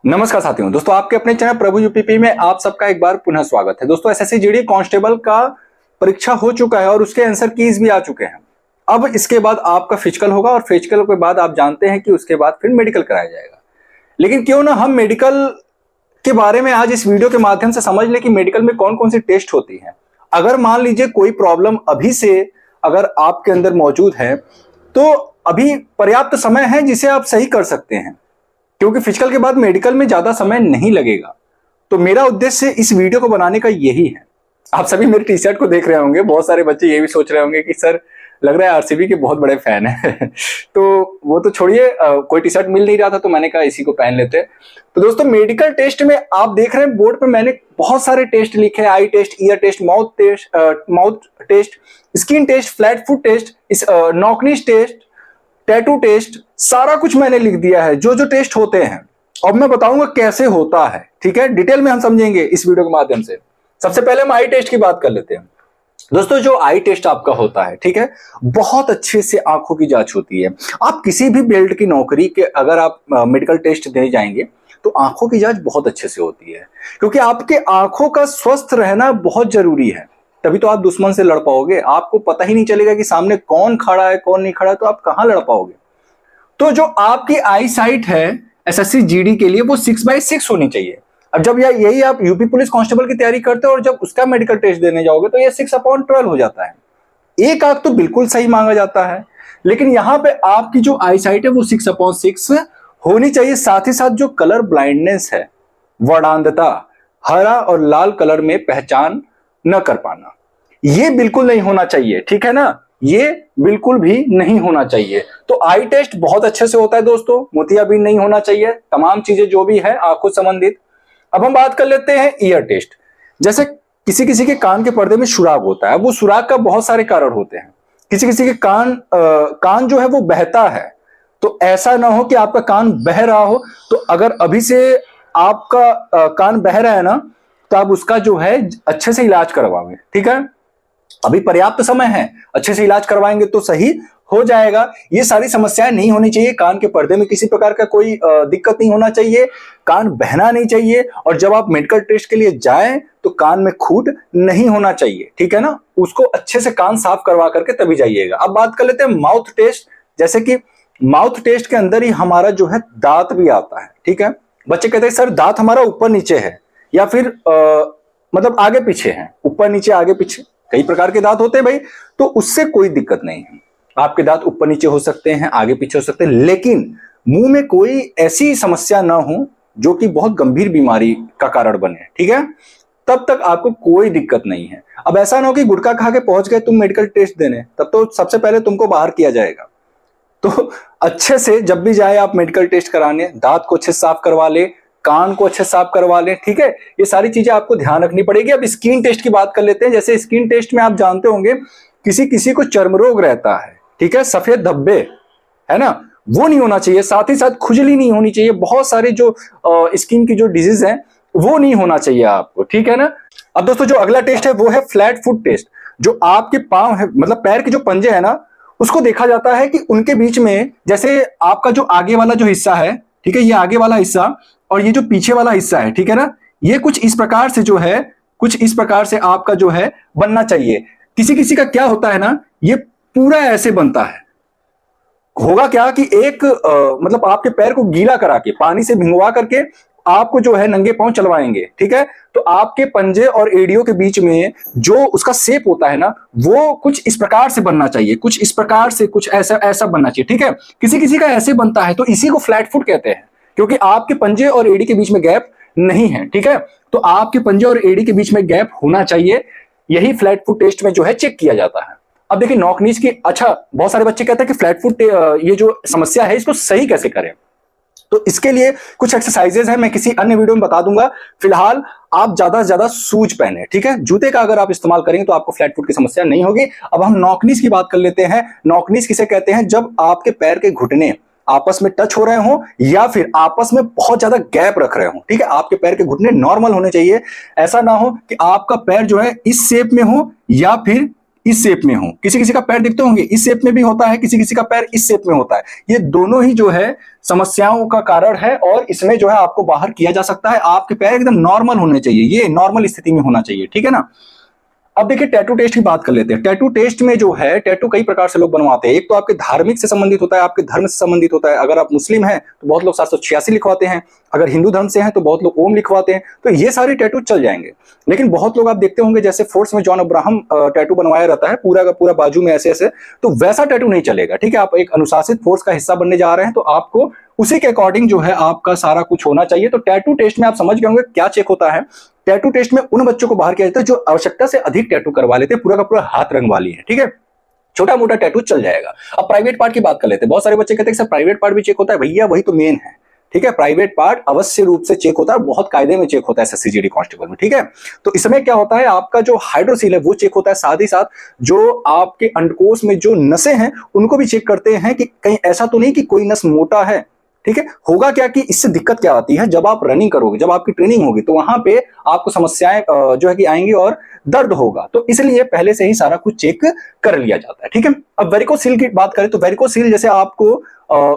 नमस्कार साथियों, दोस्तों आपके अपने चैनल प्रभु यूपीपी में आप सबका एक बार पुनः स्वागत है। दोस्तों एसएससी जीडी कांस्टेबल का परीक्षा हो चुका है और उसके आंसर कीज भी आ चुके हैं। अब इसके बाद आपका फिजिकल होगा और फिजिकल के बाद आप जानते हैं कि उसके बाद फिर मेडिकल कराया जाएगा। लेकिन क्यों ना हम मेडिकल के बारे में आज इस वीडियो के माध्यम से समझ ले कि मेडिकल में कौन कौन सी टेस्ट होती है। अगर मान लीजिए कोई प्रॉब्लम अभी से अगर आपके अंदर मौजूद है तो अभी पर्याप्त समय है जिसे आप सही कर सकते हैं, क्योंकि फिजिकल के बाद मेडिकल में ज्यादा समय नहीं लगेगा। तो मेरा उद्देश्य इस वीडियो को बनाने का यही है। आप सभी मेरे टी शर्ट को देख रहे होंगे, बहुत सारे बच्चे ये भी सोच रहे होंगे कि सर लग रहा है आरसीबी के बहुत बड़े फैन है तो वो तो छोड़िए, कोई टी शर्ट मिल नहीं रहा था तो मैंने कहा इसी को पहन लेते। तो दोस्तों मेडिकल टेस्ट में आप देख रहे हैं बोर्ड पे मैंने बहुत सारे टेस्ट लिखे हैं। Eye test, ear test, mouth test, skin test, flat foot test, knock knees test, tattoo test, सारा कुछ मैंने लिख दिया है जो जो टेस्ट होते हैं। अब मैं बताऊंगा कैसे होता है, ठीक है। डिटेल में हम समझेंगे इस वीडियो के माध्यम से। सबसे पहले हम आई टेस्ट की बात कर लेते हैं। दोस्तों जो आई टेस्ट आपका होता है, ठीक है, बहुत अच्छे से आंखों की जांच होती है। आप किसी भी बेल्ट की नौकरी के अगर आप मेडिकल टेस्ट देने जाएंगे तो आंखों की जांच बहुत अच्छे से होती है, क्योंकि आपके आंखों का स्वस्थ रहना बहुत जरूरी है। तभी तो आप दुश्मन से लड़ पाओगे। आपको पता ही नहीं चलेगा कि सामने कौन खड़ा है कौन नहीं खड़ा है, तो आप कहां लड़ पाओगे। तो जो आपकी आई साइट है एसएससी जीडी के लिए वो 6/6 होनी चाहिए। अब जब यही आप यूपी पुलिस कांस्टेबल की तैयारी करते हो और जब उसका मेडिकल टेस्ट देने जाओगे तो ये 6/12 हो जाता है। एक आंख तो बिल्कुल सही मांगा जाता है, लेकिन यहां पे आपकी जो आई साइट है वो 6/6 होनी चाहिए। साथ ही साथ जो कलर ब्लाइंडनेस है, वर्णांधता, हरा और लाल कलर में पहचान न कर पाना, ये बिल्कुल नहीं होना चाहिए, ठीक है ना। ये बिल्कुल भी नहीं होना चाहिए। तो आई टेस्ट बहुत अच्छे से होता है दोस्तों, मोतियाबिंद नहीं होना चाहिए, तमाम चीजें जो भी है आंखों संबंधित। अब हम बात कर लेते हैं ईयर टेस्ट। जैसे किसी किसी के कान के पर्दे में सुराग होता है, वो सुराग का बहुत सारे कारण होते हैं। किसी किसी के कान जो है वो बहता है, तो ऐसा ना हो कि आपका कान बह रहा हो। तो अगर अभी से आपका कान बह रहा है ना, तो आप उसका जो है अच्छे से इलाज करवाएंगे, ठीक है। अभी पर्याप्त समय है, अच्छे से इलाज करवाएंगे तो सही हो जाएगा। ये सारी समस्याएं नहीं होनी चाहिए। कान के पर्दे में किसी प्रकार का कोई दिक्कत नहीं होना चाहिए, कान बहना नहीं चाहिए, और जब आप मेडिकल टेस्ट के लिए जाएं तो कान में खूट नहीं होना चाहिए, ठीक है ना। उसको अच्छे से कान साफ करवा करके तभी जाइएगा। अब बात कर लेते हैं माउथ टेस्ट। जैसे कि माउथ टेस्ट के अंदर ही हमारा जो है दांत भी आता है, ठीक है। बच्चे कहते हैं सर दांत हमारा ऊपर नीचे है या फिर मतलब आगे पीछे है। ऊपर नीचे आगे पीछे कई प्रकार के दांत होते हैं भाई, तो उससे कोई दिक्कत नहीं है। आपके दांत ऊपर नीचे हो सकते हैं, आगे पीछे हो सकते हैं, लेकिन मुंह में कोई ऐसी समस्या ना हो जो कि बहुत गंभीर बीमारी का कारण बने, ठीक है। तब तक आपको कोई दिक्कत नहीं है। अब ऐसा ना हो कि गुटखा खा के पहुंच गए तुम मेडिकल टेस्ट देने, तब तो सबसे पहले तुमको बाहर किया जाएगा। तो अच्छे से जब भी जाए आप मेडिकल टेस्ट कराने, दांत को अच्छे से साफ करवा ले, कान को अच्छे साफ करवा लें, ठीक है। ये सारी चीजें आपको ध्यान रखनी पड़ेगी। अब स्किन टेस्ट की बात कर लेते हैं। जैसे स्किन टेस्ट में आप जानते होंगे किसी किसी को चर्म रोग रहता है, ठीक है, सफेद धब्बे है ना, वो नहीं होना चाहिए। साथ ही साथ खुजली नहीं होनी चाहिए। बहुत सारे जो स्किन की जो डिजीज है वो नहीं होना चाहिए आपको, ठीक है ना। अब दोस्तों जो अगला टेस्ट है वो है फ्लैट फुट टेस्ट। जो आपके पांव है, मतलब पैर के जो पंजे है ना, उसको देखा जाता है कि उनके बीच में जैसे आपका जो आगे वाला जो हिस्सा है, ठीक है, ये आगे वाला हिस्सा और ये जो पीछे वाला हिस्सा है, ठीक है ना, ये कुछ इस प्रकार से जो है, कुछ इस प्रकार से आपका जो है बनना चाहिए। किसी किसी का क्या होता है ना, ये पूरा ऐसे बनता है। होगा क्या कि एक मतलब आपके पैर को गीला करा के पानी से भिंगवा करके आपको जो है नंगे पांव चलवाएंगे, ठीक है। तो आपके पंजे और एड़ियों के बीच में जो उसका शेप होता है ना, वो कुछ इस प्रकार से बनना चाहिए, कुछ इस प्रकार से, कुछ ऐसा ऐसा बनना चाहिए, ठीक है। किसी किसी का ऐसे बनता है, तो इसी को फ्लैट फुट कहते हैं, क्योंकि आपके पंजे और एड़ी के बीच में गैप नहीं है, ठीक है। तो आपके पंजे और एड़ी के बीच में गैप होना चाहिए। यही फ्लैट फुट टेस्ट में जो है चेक किया जाता है। अब देखिए नॉक नीज की, अच्छा बहुत सारे बच्चे कहते हैं कि फ्लैट फुट ये जो समस्या है इसको सही कैसे करें। तो इसके लिए कुछ एक्सरसाइजेज हैं, मैं किसी अन्य वीडियो में बता दूंगा। फिलहाल आप ज्यादा से ज्यादा शूज पहने, ठीक है। जूते का अगर आप इस्तेमाल करेंगे तो आपको फ्लैट फुट की समस्या नहीं होगी। अब हम नॉकनीज की बात कर लेते हैं। नॉकनीज किसे कहते हैं? जब आपके पैर के घुटने आपस में टच हो रहे हो या फिर आपस में बहुत ज्यादा गैप रख रहे हो, ठीक है। आपके पैर के घुटने नॉर्मल होने चाहिए। ऐसा ना हो कि आपका पैर जो है इस शेप में हो या फिर इस शेप में हो, किसी किसी का पैर देखते होंगे इस शेप में भी होता है, किसी किसी का पैर इस शेप में होता है। ये दोनों ही जो है समस्याओं का कारण है और इसमें जो है आपको बाहर किया जा सकता है। आपके पैर एकदम नॉर्मल होने चाहिए, ये नॉर्मल स्थिति में होना चाहिए, ठीक है ना। अब देखिए टैटू टेस्ट की बात कर लेते हैं। टैटू टेस्ट में जो है टैटू कई प्रकार से लोग बनवाते हैं। एक तो आपके धार्मिक से संबंधित होता है, आपके धर्म से संबंधित होता है। अगर आप मुस्लिम हैं तो बहुत लोग 786 लिखवाते हैं, अगर हिंदू धर्म से हैं तो बहुत लोग ओम लिखवाते हैं। तो ये सारे टैटू चल जाएंगे। लेकिन बहुत लोग आप देखते होंगे जैसे फोर्स में जॉन अब्राहम टैटू बनवाया रहता है पूरा का पूरा बाजू में ऐसे ऐसे, तो वैसा टैटू नहीं चलेगा, ठीक है। आप एक अनुशासित फोर्स का हिस्सा बनने जा रहे हैं तो आपको उसी के अकॉर्डिंग जो है आपका सारा कुछ होना चाहिए। तो टैटू टेस्ट में आप समझ गए होंगे क्या चेक होता है। टैटू टेस्ट में उन बच्चों को बाहर किया जाता है जो आवश्यकता से अधिक टैटू करवा लेते हैं, पूरा का पूरा हाथ रंगवा लिए, ठीक है। छोटा मोटा टैटू चल जाएगा। अब प्राइवेट पार्ट की बात कर लेते हैं। बहुत सारे बच्चे कहते हैं सर प्राइवेट पार्ट भी चेक होता है। भैया वही तो मेन है, ठीक है। प्राइवेट पार्ट अवश्य रूप से चेक होता है, बहुत कायदे में चेक होता है एसएससी कांस्टेबल में, ठीक है। तो इसमें क्या होता है, आपका जो हाइड्रोसील है वो चेक होता है, साथ ही साथ जो आपके अंडकोश में जो नसें हैं उनको भी चेक करते हैं कि कहीं ऐसा तो नहीं कि कोई नस मोटा है, ठीक है। होगा क्या कि इससे दिक्कत क्या आती है, जब आप रनिंग करोगे, जब आपकी ट्रेनिंग होगी तो वहां पे आपको समस्याएं जो है कि आएंगी और दर्द होगा। तो इसलिए पहले से ही सारा कुछ चेक कर लिया जाता है, ठीक है। अब वेरिकोसील की बात करें तो वेरिकोसील जैसे आपको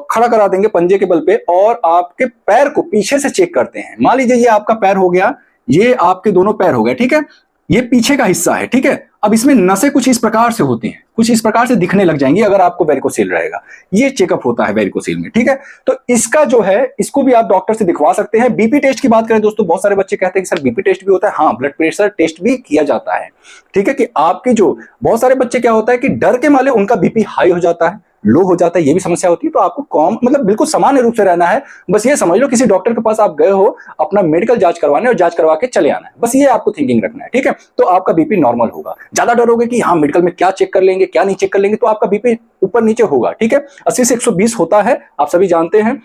खड़ा करा देंगे पंजे के बल पे और आपके पैर को पीछे से चेक करते हैं। मान लीजिए ये आपका पैर हो गया, ये आपके दोनों पैर हो गए, ठीक है। ये पीछे का हिस्सा है, ठीक है। अब इसमें नसें कुछ इस प्रकार से होती हैं, कुछ इस प्रकार से दिखने लग जाएंगी अगर आपको वेरिकोसील रहेगा। ये चेकअप होता है वेरिकोसील में, ठीक है। तो इसका जो है इसको भी आप डॉक्टर से दिखवा सकते हैं। बीपी टेस्ट की बात करें दोस्तों, बहुत सारे बच्चे कहते हैं कि सर बीपी टेस्ट भी होता है। हाँ, ब्लड प्रेशर टेस्ट भी किया जाता है, ठीक है। कि आपकी जो बहुत सारे बच्चे क्या होता है कि डर के मारे उनका बीपी हाई हो जाता है, लो हो जाता है, ये भी समस्या होती है। तो आपको कॉम मतलब बिल्कुल सामान्य रूप से रहना है। बस ये समझ लो किसी डॉक्टर के पास आप गए हो अपना मेडिकल जांच करवाने और जांच करवा के चले आना है, बस ये आपको थिंकिंग रखना है, ठीक है। तो आपका बीपी नॉर्मल होगा। ज्यादा डरोगे कि हाँ मेडिकल में क्या चेक कर लेंगे क्या नहीं चेक कर लेंगे, तो आपका बीपी ऊपर नीचे होगा, ठीक है। 80 से 120 होता है, आप सभी जानते हैं।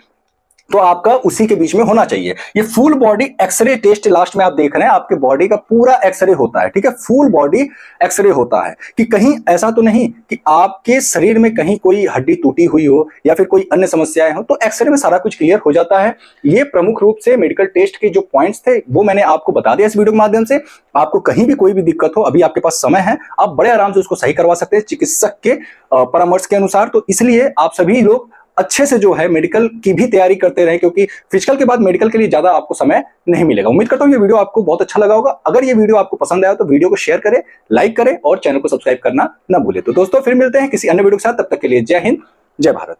तो आपका उसी के बीच में होना चाहिए। ये full body x ray test last में आप देख रहे हैं, आपके बॉडी का पूरा एक्सरे होता है, ठीक है। फुल बॉडी एक्सरे होता है कि कहीं ऐसा तो नहीं कि आपके शरीर में कहीं कोई हड्डी टूटी हुई हो या फिर कोई अन्य समस्याएं हो, तो एक्सरे में सारा कुछ क्लियर हो जाता है। ये प्रमुख रूप से मेडिकल टेस्ट के जो पॉइंट्स थे वो मैंने आपको बता दिया इस वीडियो के माध्यम से। आपको कहीं भी कोई भी दिक्कत हो, अभी आपके पास समय है, आप बड़े आराम से उसको सही करवा सकते हैं चिकित्सक के परामर्श के अनुसार। तो इसलिए आप सभी लोग अच्छे से जो है मेडिकल की भी तैयारी करते रहे, क्योंकि फिजिकल के बाद मेडिकल के लिए ज्यादा आपको समय नहीं मिलेगा। उम्मीद करता हूं ये वीडियो आपको बहुत अच्छा लगा होगा। अगर ये वीडियो आपको पसंद आया तो वीडियो को शेयर करें, लाइक करें और चैनल को सब्सक्राइब करना ना भूलें। तो दोस्तों फिर मिलते हैं किसी अन्य वीडियो के साथ, तब तक के लिए जय हिंद, जय भारत।